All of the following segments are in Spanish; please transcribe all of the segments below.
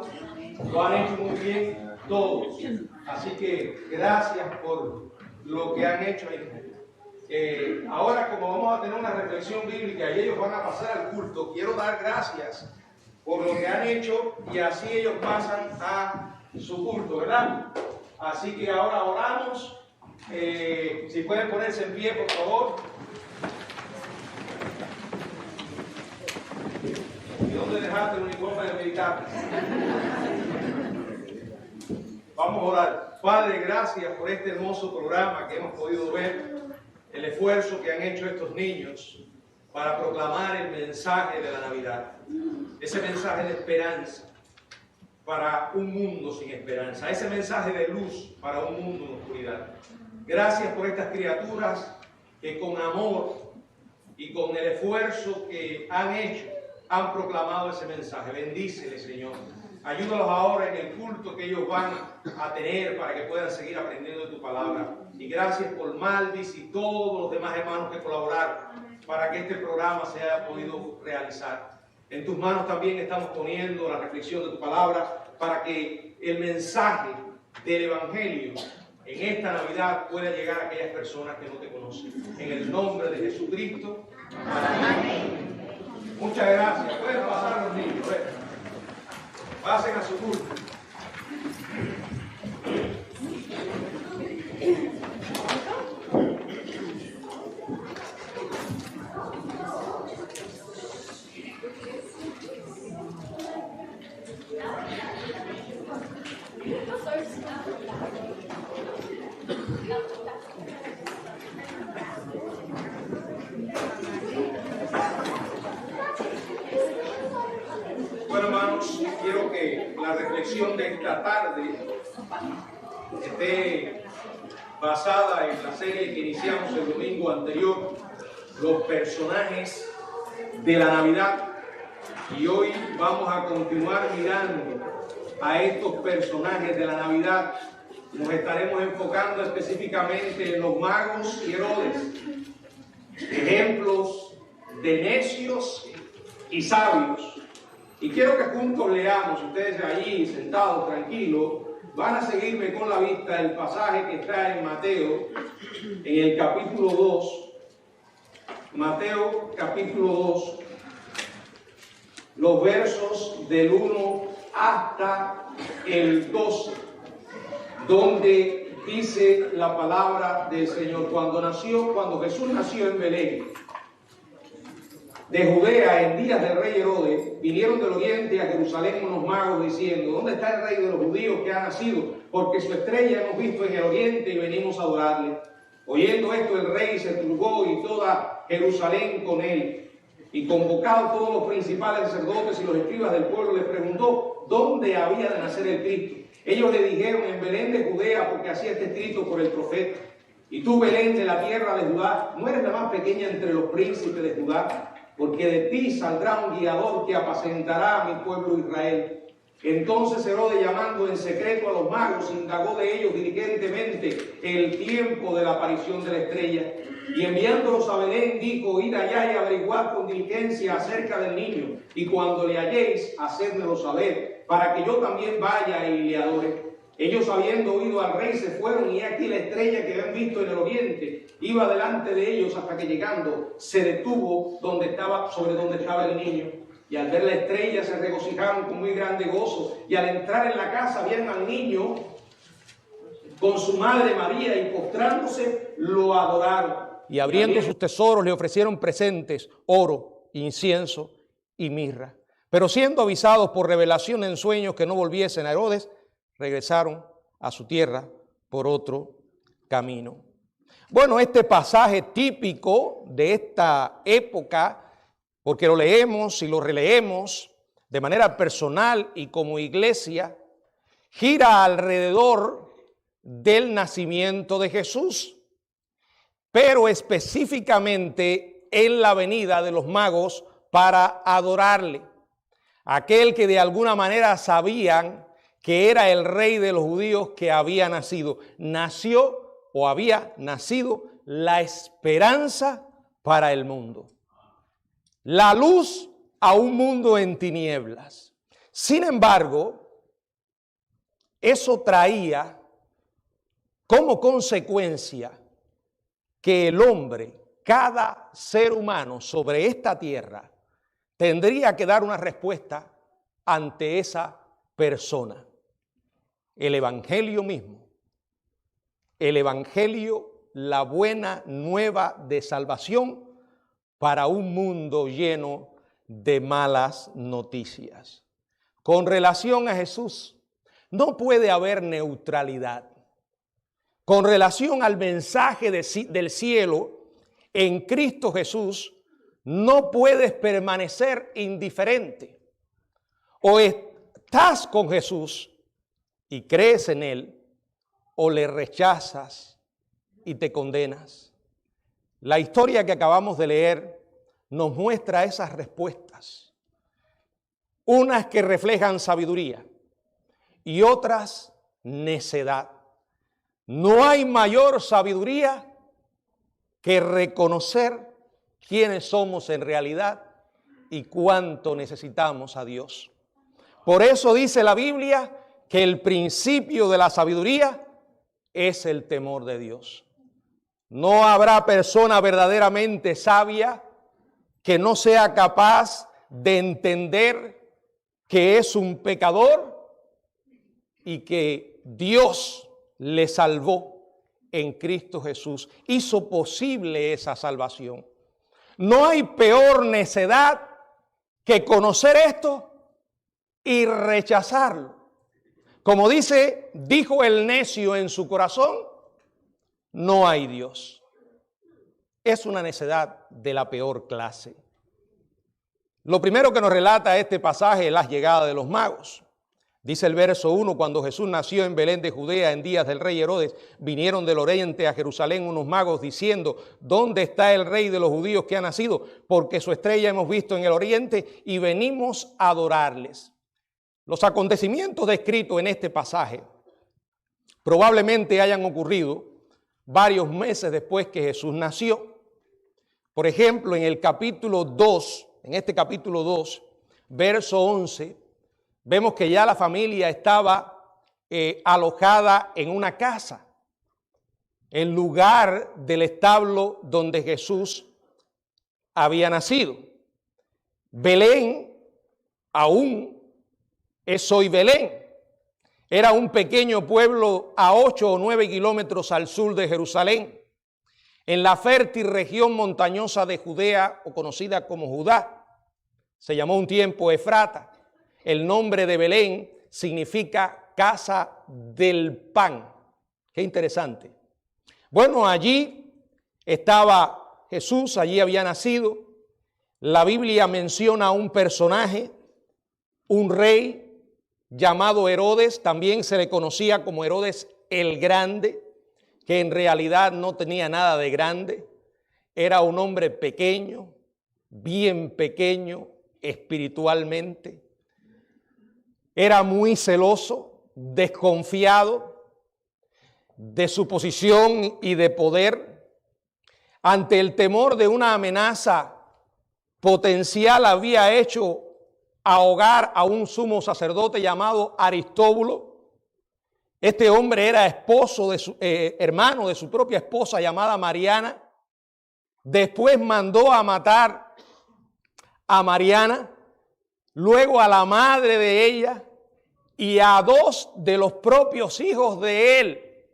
pasado, lo han hecho muy bien todos. Así que gracias por lo que han hecho ahí. Ahora, como vamos a tener una reflexión bíblica y ellos van a pasar al culto, quiero dar gracias por lo que han hecho y así ellos pasan a su culto, ¿verdad? Así que ahora oramos. Si pueden ponerse en pie, por favor. ¿Y dónde dejaste el uniforme de militar? Vamos a orar. Padre, gracias por este hermoso programa que hemos podido ver, el esfuerzo que han hecho estos niños para proclamar el mensaje de la Navidad, ese mensaje de esperanza para un mundo sin esperanza, ese mensaje de luz para un mundo en oscuridad. Gracias por estas criaturas que con amor y con el esfuerzo que han hecho, han proclamado ese mensaje. Bendíceles, Señor. Ayúdalos ahora en el culto que ellos van a tener para que puedan seguir aprendiendo de tu palabra. Y gracias por Maldis y todos los demás hermanos que colaboraron para que este programa se haya podido realizar. En tus manos también estamos poniendo la reflexión de tu palabra para que el mensaje del Evangelio en esta Navidad pueda llegar a aquellas personas que no te conocen. En el nombre de Jesucristo. Amén. Muchas gracias. Pueden pasar los niños. Pasen a su culto. Bueno, hermanos, quiero que la reflexión de esta tarde esté basada en la serie que iniciamos el domingo anterior, los personajes de la Navidad. Y hoy vamos a continuar mirando a estos personajes de la Navidad. Nos estaremos enfocando específicamente en los magos y Herodes, ejemplos de necios y sabios. Y quiero que juntos leamos, ustedes allí sentados tranquilos, van a seguirme con la vista el pasaje que está en Mateo, en el capítulo 2. Mateo capítulo 2, los versos del 1 hasta el 12, donde dice la palabra del Señor. Cuando Jesús nació en Belén de Judea, en días del rey Herodes, vinieron del oriente a Jerusalén unos magos diciendo: ¿dónde está el rey de los judíos que ha nacido? Porque su estrella hemos visto en el oriente y venimos a adorarle. Oyendo esto, el rey se turbó y toda Jerusalén con él. Y convocados todos los principales sacerdotes y los escribas del pueblo, les preguntó dónde había de nacer el Cristo. Ellos le dijeron: en Belén de Judea, porque así está escrito por el profeta. Y tú, Belén, de la tierra de Judá, no eres la más pequeña entre los príncipes de Judá, porque de ti saldrá un guiador que apacentará a mi pueblo Israel. Entonces Herodes, llamando en secreto a los magos, indagó de ellos diligentemente el tiempo de la aparición de la estrella. Y enviándolos a Belén, dijo: id allá y averiguad con diligencia acerca del niño, y cuando le halléis, hacedmelo saber, para que yo también vaya y le adore. Ellos, habiendo oído al rey, se fueron, y aquí la estrella que habían visto en el oriente iba delante de ellos, hasta que llegando se detuvo sobre donde estaba el niño. Y al ver la estrella se regocijaron con muy grande gozo. Y al entrar en la casa vieron al niño con su madre María, y postrándose lo adoraron. Y abriendo sus tesoros le ofrecieron presentes, oro, incienso y mirra. Pero siendo avisados por revelación en sueños que no volviesen a Herodes, regresaron a su tierra por otro camino. Bueno, este pasaje típico de esta época, porque lo leemos y lo releemos de manera personal y como iglesia, gira alrededor del nacimiento de Jesús, pero específicamente en la venida de los magos para adorarle. Aquel que de alguna manera sabían que era el rey de los judíos que había nacido. Nació o había nacido la esperanza para el mundo. La luz a un mundo en tinieblas. Sin embargo, Eso traía como consecuencia que el hombre, cada ser humano sobre esta tierra, tendría que dar una respuesta ante esa persona. El evangelio mismo, el evangelio, la buena nueva de salvación para un mundo lleno de malas noticias. Con relación a Jesús, no puede haber neutralidad. Con relación al mensaje del cielo en Cristo Jesús, no puedes permanecer indiferente. O estás con Jesús y crees en Él, o le rechazas y te condenas. La historia que acabamos de leer nos muestra esas respuestas. Unas que reflejan sabiduría y otras necedad. No hay mayor sabiduría que reconocer quiénes somos en realidad y cuánto necesitamos a Dios. Por eso dice la Biblia que el principio de la sabiduría es el temor de Dios. No habrá persona verdaderamente sabia que no sea capaz de entender que es un pecador y que Dios le salvó en Cristo Jesús. Hizo posible esa salvación. No hay peor necedad que conocer esto y rechazarlo. Como dijo el necio en su corazón, no hay Dios. Es una necedad de la peor clase. Lo primero que nos relata este pasaje es la llegada de los magos. Dice el verso 1, cuando Jesús nació en Belén de Judea en días del rey Herodes, vinieron del oriente a Jerusalén unos magos diciendo, ¿dónde está el rey de los judíos que ha nacido? Porque su estrella hemos visto en el oriente y venimos a adorarles. Los acontecimientos descritos en este pasaje probablemente hayan ocurrido varios meses después que Jesús nació. Por ejemplo, en este capítulo 2, verso 11, vemos que ya la familia estaba alojada en una casa, en lugar del establo donde Jesús había nacido. Belén aún es hoy Belén. Era un pequeño pueblo a 8 o 9 kilómetros al sur de Jerusalén, en la fértil región montañosa de Judea, o conocida como Judá. Se llamó un tiempo Efrata. El nombre de Belén significa casa del pan. Qué interesante. Bueno, allí estaba Jesús, allí había nacido. La Biblia menciona a un personaje, un rey llamado Herodes, también se le conocía como Herodes el Grande, que en realidad no tenía nada de grande. Era un hombre pequeño, bien pequeño espiritualmente. Era muy celoso, desconfiado de su posición y de poder. Ante el temor de una amenaza potencial, había hecho ahogar a un sumo sacerdote llamado Aristóbulo. Este hombre era hermano de su propia esposa llamada Mariana. Después mandó a matar a Mariana, luego a la madre de ella y a 2 de los propios hijos de él.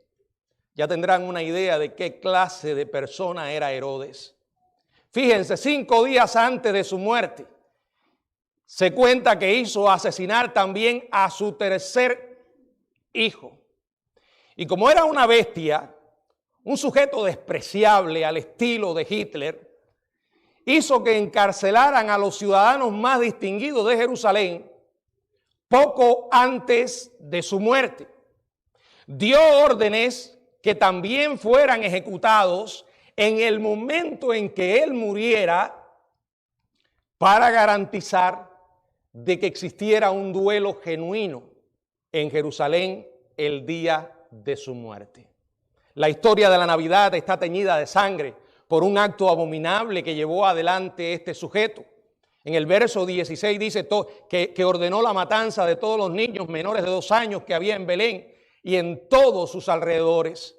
Ya tendrán una idea de qué clase de persona era Herodes. Fíjense, 5 días antes de su muerte, se cuenta que hizo asesinar también a su tercer hijo. Y como era una bestia, un sujeto despreciable al estilo de Hitler, hizo que encarcelaran a los ciudadanos más distinguidos de Jerusalén poco antes de su muerte. Dio órdenes que también fueran ejecutados en el momento en que él muriera para garantizar de que existiera un duelo genuino en Jerusalén el día de su muerte. La historia de la Navidad está teñida de sangre por un acto abominable que llevó adelante este sujeto. En el verso 16 dice que ordenó la matanza de todos los niños menores de 2 años que había en Belén y en todos sus alrededores.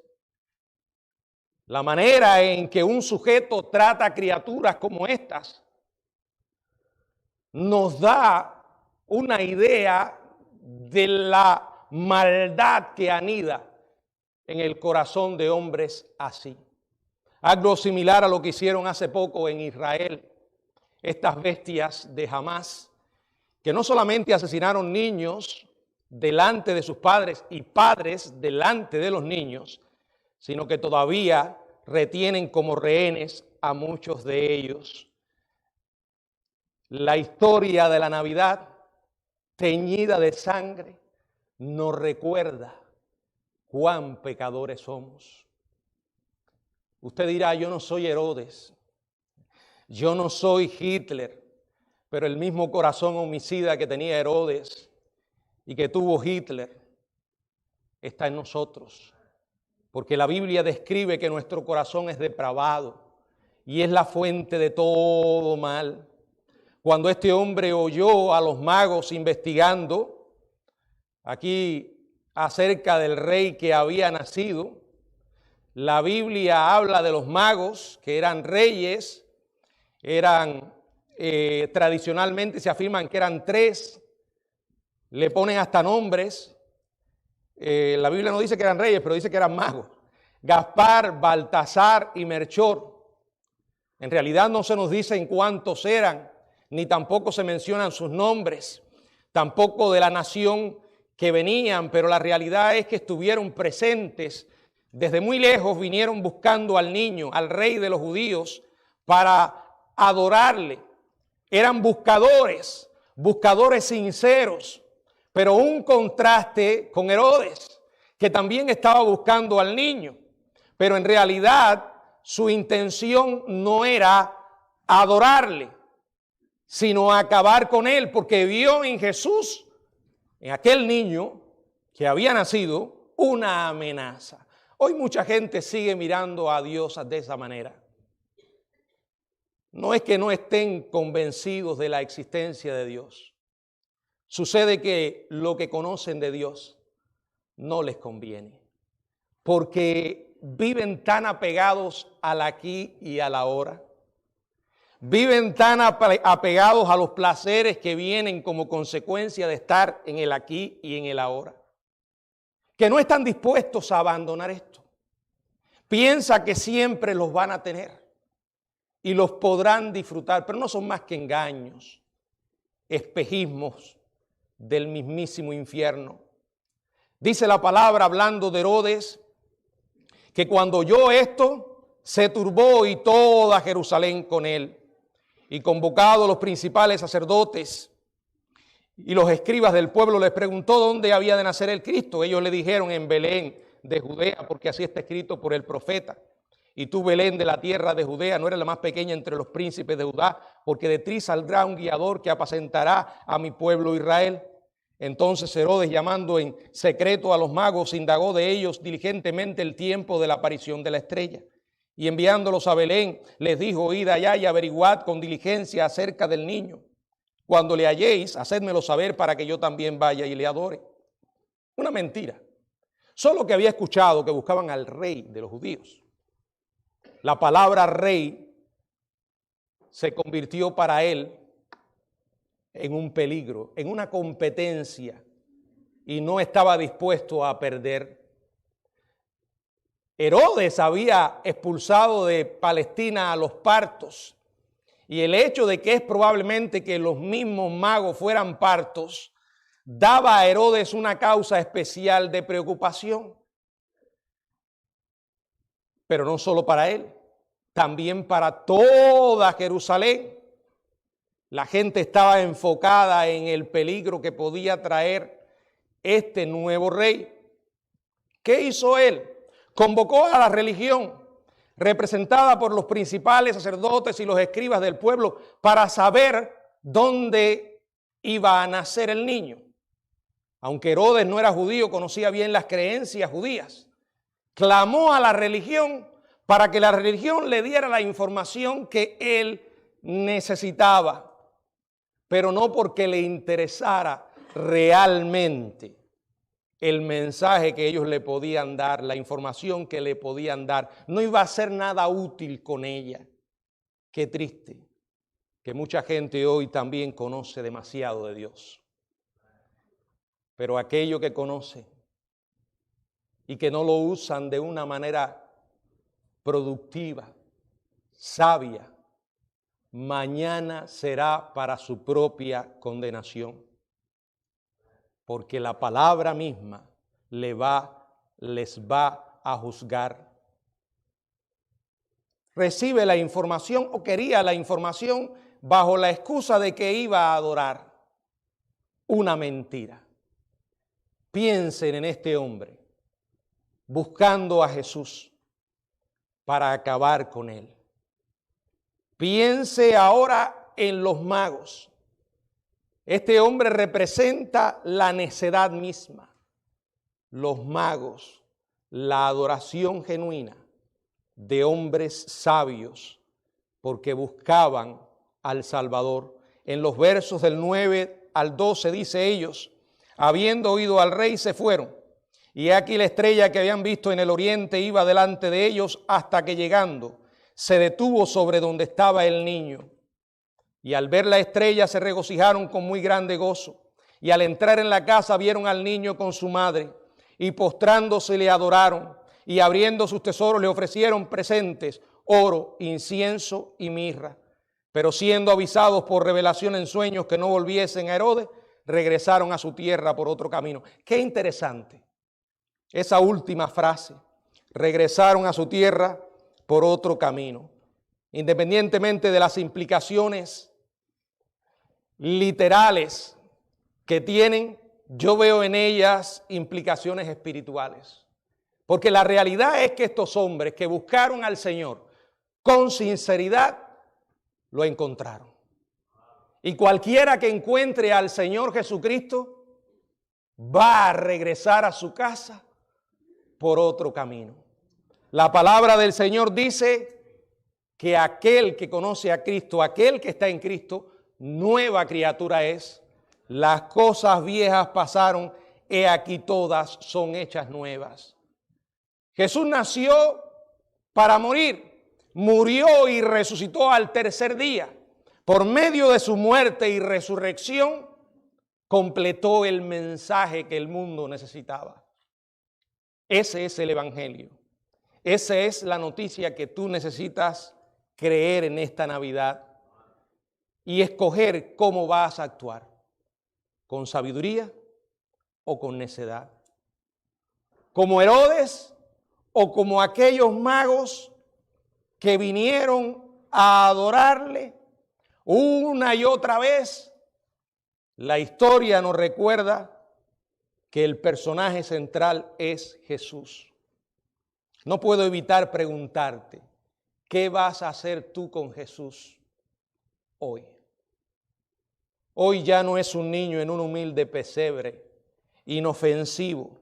La manera en que un sujeto trata a criaturas como estas nos da una idea de la maldad que anida en el corazón de hombres así. Algo similar a lo que hicieron hace poco en Israel, estas bestias de Hamás, que no solamente asesinaron niños delante de sus padres y padres delante de los niños, sino que todavía retienen como rehenes a muchos de ellos. La historia de la Navidad, teñida de sangre, nos recuerda cuán pecadores somos. Usted dirá, yo no soy Herodes, yo no soy Hitler, pero el mismo corazón homicida que tenía Herodes y que tuvo Hitler está en nosotros. Porque la Biblia describe que nuestro corazón es depravado y es la fuente de todo mal. Cuando este hombre oyó a los magos investigando aquí acerca del rey que había nacido, la Biblia habla de los magos que eran reyes, tradicionalmente se afirman que eran 3, le ponen hasta nombres. La Biblia no dice que eran reyes, pero dice que eran magos. Gaspar, Baltasar y Melchor. En realidad no se nos dicen cuántos eran, ni tampoco se mencionan sus nombres, tampoco de la nación que venían, pero la realidad es que estuvieron presentes. Desde muy lejos vinieron buscando al niño, al rey de los judíos, para adorarle. Eran buscadores sinceros, pero un contraste con Herodes, que también estaba buscando al niño, pero en realidad su intención no era adorarle, sino acabar con él, porque vio en Jesús, en aquel niño que había nacido, una amenaza. Hoy mucha gente sigue mirando a Dios de esa manera. No es que no estén convencidos de la existencia de Dios. Sucede que lo que conocen de Dios no les conviene, porque viven tan apegados al aquí y a la ahora. Viven tan apegados a los placeres que vienen como consecuencia de estar en el aquí y en el ahora, que no están dispuestos a abandonar esto. Piensa que siempre los van a tener y los podrán disfrutar, pero no son más que engaños, espejismos del mismísimo infierno. Dice la palabra, hablando de Herodes, que cuando oyó esto, se turbó y toda Jerusalén con él. Y convocados los principales sacerdotes y los escribas del pueblo, les preguntó dónde había de nacer el Cristo. Ellos le dijeron, en Belén de Judea, porque así está escrito por el profeta. Y tú, Belén, de la tierra de Judea, no eres la más pequeña entre los príncipes de Judá, porque de ti saldrá un guiador que apacentará a mi pueblo Israel. Entonces Herodes, llamando en secreto a los magos, indagó de ellos diligentemente el tiempo de la aparición de la estrella. Y enviándolos a Belén, les dijo, id allá y averiguad con diligencia acerca del niño. Cuando le halléis, hacedmelo saber para que yo también vaya y le adore. Una mentira. Solo que había escuchado que buscaban al rey de los judíos. La palabra rey se convirtió para él en un peligro, en una competencia, y no estaba dispuesto a perder. Herodes había expulsado de Palestina a los partos, y el hecho de que es probablemente que los mismos magos fueran partos, daba a Herodes una causa especial de preocupación. Pero no solo para él, también para toda Jerusalén. La gente estaba enfocada en el peligro que podía traer este nuevo rey. ¿Qué hizo él? Convocó a la religión, representada por los principales sacerdotes y los escribas del pueblo, para saber dónde iba a nacer el niño. Aunque Herodes no era judío, conocía bien las creencias judías. Clamó a la religión para que la religión le diera la información que él necesitaba. pero no porque le interesara realmente el mensaje que ellos le podían dar, la información que le podían dar. No iba a hacer nada útil con ella. Qué triste que mucha gente hoy también conoce demasiado de Dios. Pero aquello que conoce y que no lo usan de una manera productiva, sabia, mañana será para su propia condenación. Porque la palabra misma les va a juzgar. Recibe la información o quería la información bajo la excusa de que iba a adorar una mentira. Piensen en este hombre buscando a Jesús para acabar con él. Piense ahora en los magos. Este hombre representa la necedad misma. Los magos, la adoración genuina de hombres sabios, porque buscaban al Salvador. En los versos del 9 al 12 dice ellos, habiendo oído al rey se fueron, y aquí la estrella que habían visto en el oriente iba delante de ellos hasta que llegando se detuvo sobre donde estaba el niño. Y al ver la estrella se regocijaron con muy grande gozo. Y al entrar en la casa vieron al niño con su madre, y postrándose le adoraron, y abriendo sus tesoros le ofrecieron presentes, oro, incienso y mirra. Pero siendo avisados por revelación en sueños que no volviesen a Herodes, regresaron a su tierra por otro camino. Qué interesante esa última frase. Regresaron a su tierra por otro camino. Independientemente de las implicaciones literales que tienen, yo veo en ellas implicaciones espirituales. Porque la realidad es que estos hombres que buscaron al Señor con sinceridad, lo encontraron. Y cualquiera que encuentre al Señor Jesucristo va a regresar a su casa por otro camino. La palabra del Señor dice que aquel que conoce a Cristo, aquel que está en Cristo, nueva criatura es. Las cosas viejas pasaron, he aquí todas son hechas nuevas. Jesús nació para morir, murió y resucitó al tercer día. Por medio de su muerte y resurrección, completó el mensaje que el mundo necesitaba. Ese es el Evangelio. Esa es la noticia que tú necesitas creer en esta Navidad y escoger cómo vas a actuar, con sabiduría o con necedad, como Herodes o como aquellos magos que vinieron a adorarle una y otra vez. La historia nos recuerda que el personaje central es Jesús. No puedo evitar preguntarte, ¿qué vas a hacer tú con Jesús hoy? Hoy ya no es un niño en un humilde pesebre, inofensivo,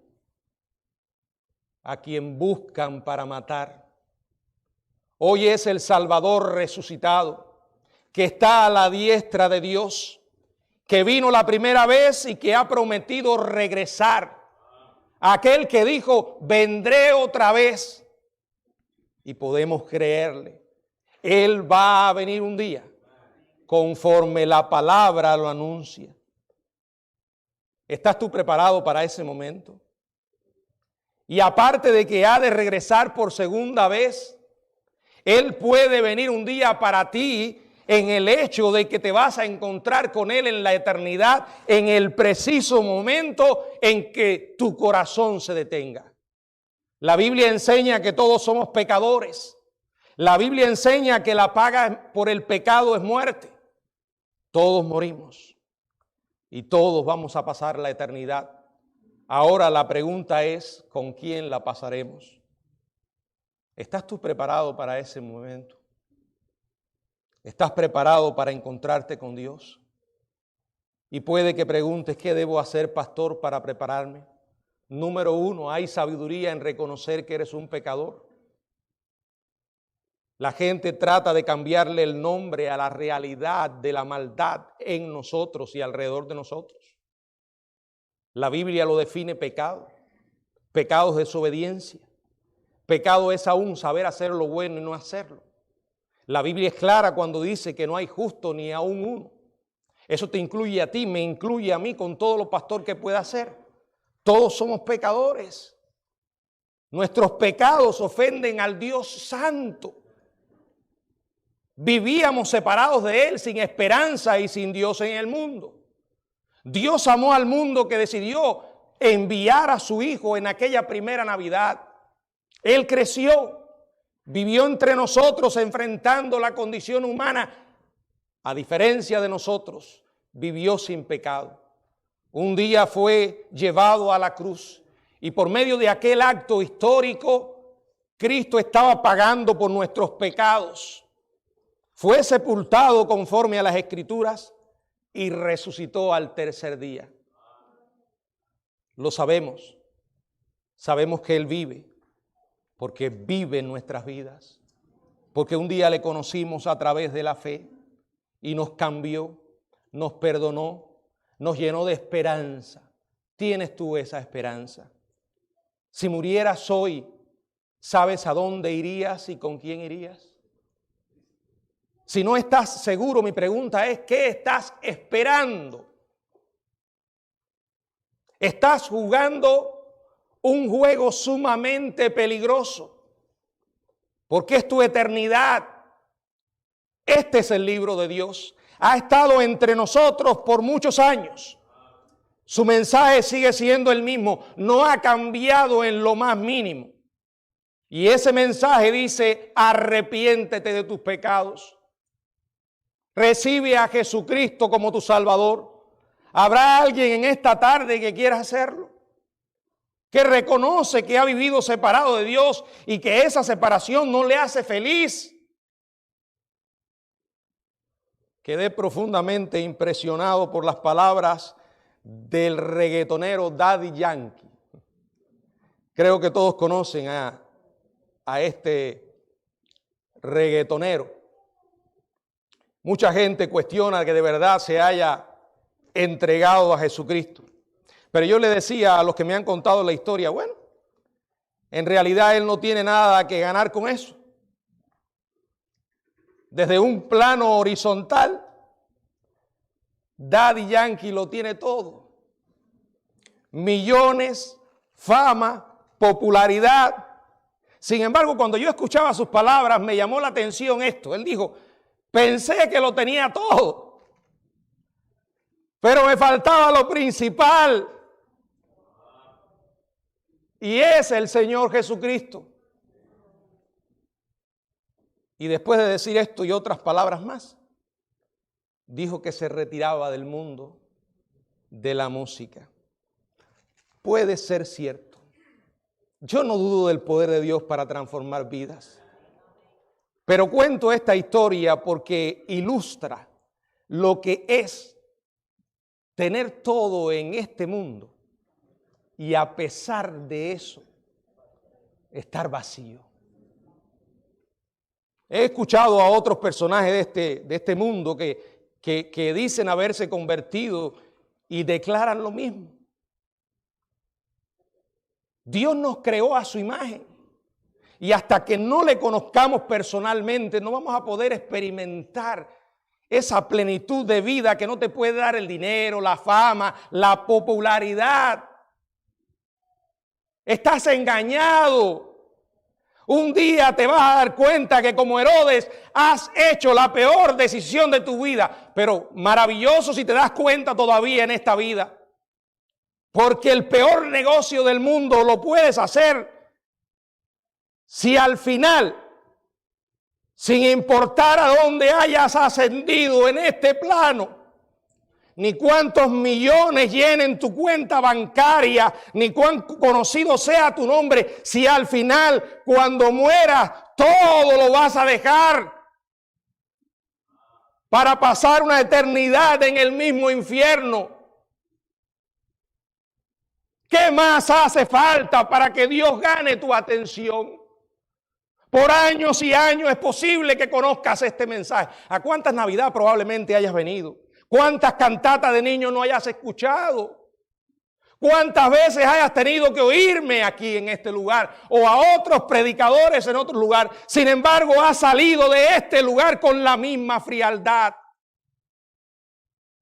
a quien buscan para matar. Hoy es el Salvador resucitado, que está a la diestra de Dios, que vino la primera vez y que ha prometido regresar. Aquel que dijo, vendré otra vez. Y podemos creerle. Él va a venir un día, conforme la palabra lo anuncia. ¿Estás tú preparado para ese momento? Y aparte de que ha de regresar por segunda vez, Él puede venir un día para ti en el hecho de que te vas a encontrar con Él en la eternidad, en el preciso momento en que tu corazón se detenga. La Biblia enseña que todos somos pecadores. La Biblia enseña que la paga por el pecado es muerte. Todos morimos y todos vamos a pasar la eternidad. Ahora la pregunta es, ¿con quién la pasaremos? ¿Estás tú preparado para ese momento? ¿Estás preparado para encontrarte con Dios? Y puede que preguntes, ¿qué debo hacer, pastor, para prepararme? Número uno, ¿hay sabiduría en reconocer que eres un pecador? La gente trata de cambiarle el nombre a la realidad de la maldad en nosotros y alrededor de nosotros. La Biblia lo define pecado. Pecado es desobediencia. Pecado es aún saber hacer lo bueno y no hacerlo. La Biblia es clara cuando dice que no hay justo ni aún uno. Eso te incluye a ti, me incluye a mí con todo lo pastor que pueda hacer. Todos somos pecadores. Nuestros pecados ofenden al Dios Santo. Vivíamos separados de Él, sin esperanza y sin Dios en el mundo. Dios amó al mundo que decidió enviar a su Hijo en aquella primera Navidad. Él creció, vivió entre nosotros enfrentando la condición humana. A diferencia de nosotros, vivió sin pecado. Un día fue llevado a la cruz y por medio de aquel acto histórico, Cristo estaba pagando por nuestros pecados. Fue sepultado conforme a las Escrituras y resucitó al tercer día. Lo sabemos. Sabemos que Él vive, porque vive en nuestras vidas. Porque un día le conocimos a través de la fe y nos cambió, nos perdonó, nos llenó de esperanza. ¿Tienes tú esa esperanza? Si murieras hoy, ¿sabes a dónde irías y con quién irías? Si no estás seguro, mi pregunta es, ¿qué estás esperando? Estás jugando un juego sumamente peligroso, porque es tu eternidad. Este es el libro de Dios. Ha estado entre nosotros por muchos años. Su mensaje sigue siendo el mismo, no ha cambiado en lo más mínimo. Y ese mensaje dice, arrepiéntete de tus pecados. Recibe a Jesucristo como tu Salvador. ¿Habrá alguien en esta tarde que quiera hacerlo? Que reconoce que ha vivido separado de Dios y que esa separación no le hace feliz. Quedé profundamente impresionado por las palabras del reggaetonero Daddy Yankee. Creo que todos conocen a este reggaetonero. Mucha gente cuestiona que de verdad se haya entregado a Jesucristo. Pero yo le decía a los que me han contado la historia, bueno, en realidad él no tiene nada que ganar con eso. Desde un plano horizontal, Daddy Yankee lo tiene todo. Millones, fama, popularidad. Sin embargo, cuando yo escuchaba sus palabras, me llamó la atención esto. Él dijo, pensé que lo tenía todo, pero me faltaba lo principal. Y es el Señor Jesucristo. Y después de decir esto y otras palabras más, dijo que se retiraba del mundo de la música. Puede ser cierto. Yo no dudo del poder de Dios para transformar vidas. Pero cuento esta historia porque ilustra lo que es tener todo en este mundo y a pesar de eso, estar vacío. He escuchado a otros personajes de este mundo que dicen haberse convertido y declaran lo mismo. Dios nos creó a su imagen y hasta que no le conozcamos personalmente no vamos a poder experimentar esa plenitud de vida que no te puede dar el dinero, la fama, la popularidad. Estás engañado. Un día te vas a dar cuenta que como Herodes has hecho la peor decisión de tu vida, pero maravilloso si te das cuenta todavía en esta vida. Porque el peor negocio del mundo lo puedes hacer si al final, sin importar a dónde hayas ascendido en este plano, ni cuántos millones llenen tu cuenta bancaria, ni cuán conocido sea tu nombre, si al final, cuando mueras, todo lo vas a dejar para pasar una eternidad en el mismo infierno. ¿Qué más hace falta para que Dios gane tu atención? Por años y años es posible que conozcas este mensaje. ¿A cuántas Navidad probablemente hayas venido? ¿Cuántas cantatas de niños no hayas escuchado? ¿Cuántas veces hayas tenido que oírme aquí en este lugar o a otros predicadores en otro lugar? Sin embargo, has salido de este lugar con la misma frialdad.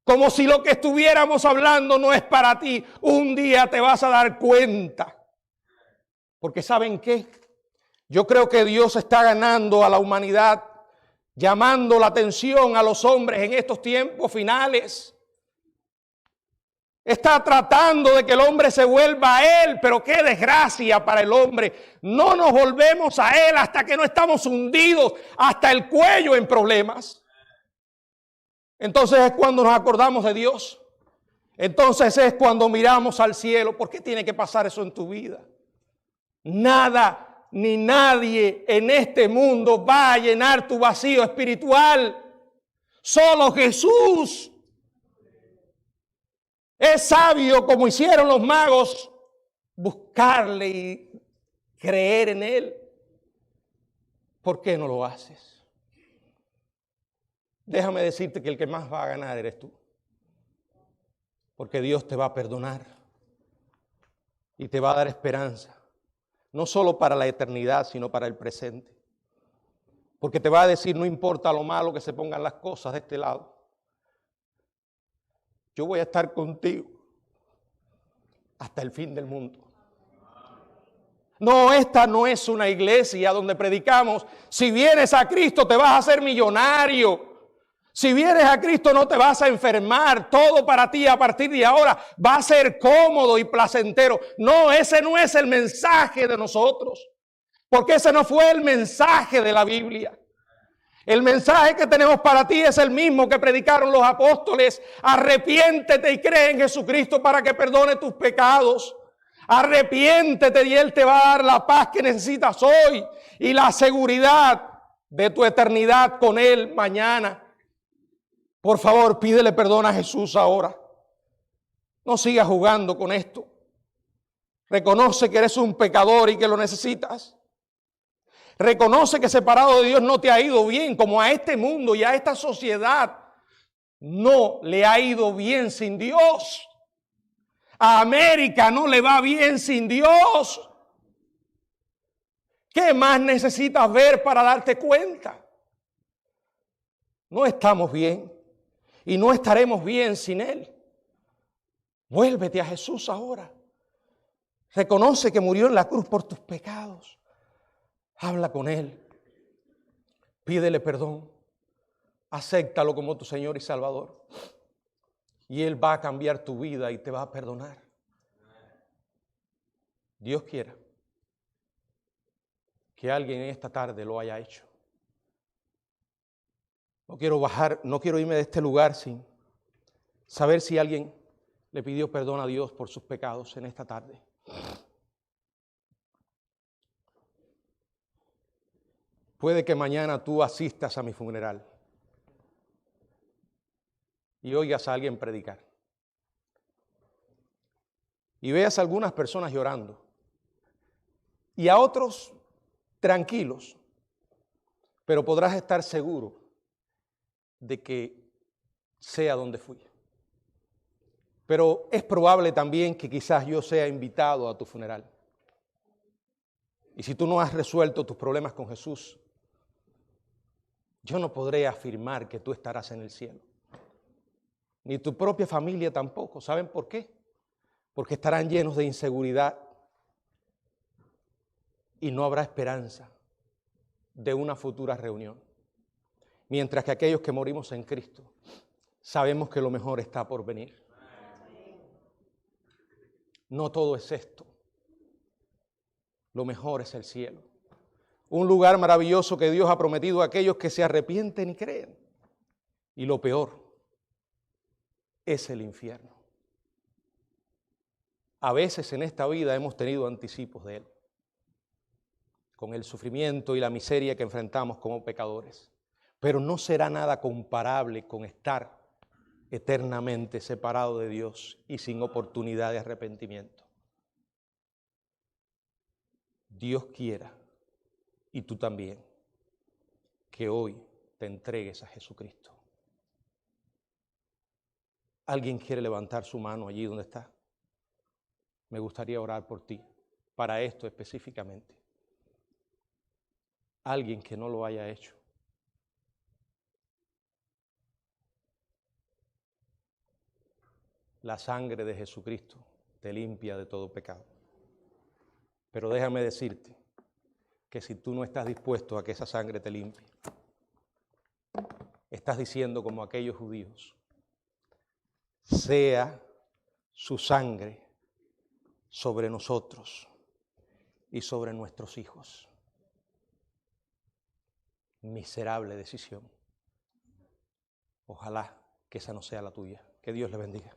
Como si lo que estuviéramos hablando no es para ti. Un día te vas a dar cuenta. Porque ¿saben qué? Yo creo que Dios está ganando a la humanidad, llamando la atención a los hombres en estos tiempos finales. Está tratando de que el hombre se vuelva a Él, pero qué desgracia para el hombre. No nos volvemos a Él hasta que no estamos hundidos hasta el cuello en problemas. Entonces es cuando nos acordamos de Dios. Entonces es cuando miramos al cielo. ¿Por qué tiene que pasar eso en tu vida? Nada ni nadie en este mundo va a llenar tu vacío espiritual. Solo Jesús. Es sabio, como hicieron los magos, buscarle y creer en Él. ¿Por qué no lo haces? Déjame decirte que el que más va a ganar eres tú. Porque Dios te va a perdonar y te va a dar esperanza. No solo para la eternidad, sino para el presente. Porque te va a decir, no importa lo malo que se pongan las cosas de este lado. Yo voy a estar contigo hasta el fin del mundo. No, esta no es una iglesia donde predicamos, si vienes a Cristo te vas a hacer millonario. Si vienes a Cristo no te vas a enfermar. Todo para ti a partir de ahora va a ser cómodo y placentero. No, ese no es el mensaje de nosotros. Porque ese no fue el mensaje de la Biblia. El mensaje que tenemos para ti es el mismo que predicaron los apóstoles. Arrepiéntete y cree en Jesucristo para que perdone tus pecados. Arrepiéntete y Él te va a dar la paz que necesitas hoy y la seguridad de tu eternidad con Él mañana. Por favor, pídele perdón a Jesús ahora. No sigas jugando con esto. Reconoce que eres un pecador y que lo necesitas. Reconoce que separado de Dios no te ha ido bien, como a este mundo y a esta sociedad no le ha ido bien sin Dios. A América no le va bien sin Dios. ¿Qué más necesitas ver para darte cuenta? No estamos bien y no estaremos bien sin Él. Vuélvete a Jesús ahora. Reconoce que murió en la cruz por tus pecados. Habla con Él, pídele perdón, acéptalo como tu Señor y Salvador. Y Él va a cambiar tu vida y te va a perdonar. Dios quiera que alguien en esta tarde lo haya hecho. No quiero irme de este lugar sin saber si alguien le pidió perdón a Dios por sus pecados en esta tarde. Puede que mañana tú asistas a mi funeral y oigas a alguien predicar. Y veas a algunas personas llorando y a otros tranquilos, pero podrás estar seguro de que sea donde fui. Pero es probable también que quizás yo sea invitado a tu funeral. Y si tú no has resuelto tus problemas con Jesús, yo no podré afirmar que tú estarás en el cielo. Ni tu propia familia tampoco. ¿Saben por qué? Porque estarán llenos de inseguridad y no habrá esperanza de una futura reunión. Mientras que aquellos que morimos en Cristo sabemos que lo mejor está por venir. No todo es esto. Lo mejor es el cielo. Un lugar maravilloso que Dios ha prometido a aquellos que se arrepienten y creen. Y lo peor es el infierno. A veces en esta vida hemos tenido anticipos de él, con el sufrimiento y la miseria que enfrentamos como pecadores. Pero no será nada comparable con estar eternamente separado de Dios y sin oportunidad de arrepentimiento. Dios quiera y tú también, que hoy te entregues a Jesucristo. ¿Alguien quiere levantar su mano allí donde está? Me gustaría orar por ti, para esto específicamente. Alguien que no lo haya hecho. La sangre de Jesucristo te limpia de todo pecado. Pero déjame decirte que si tú no estás dispuesto a que esa sangre te limpie, estás diciendo como aquellos judíos, sea su sangre sobre nosotros y sobre nuestros hijos. Miserable decisión. Ojalá que esa no sea la tuya. Que Dios le bendiga.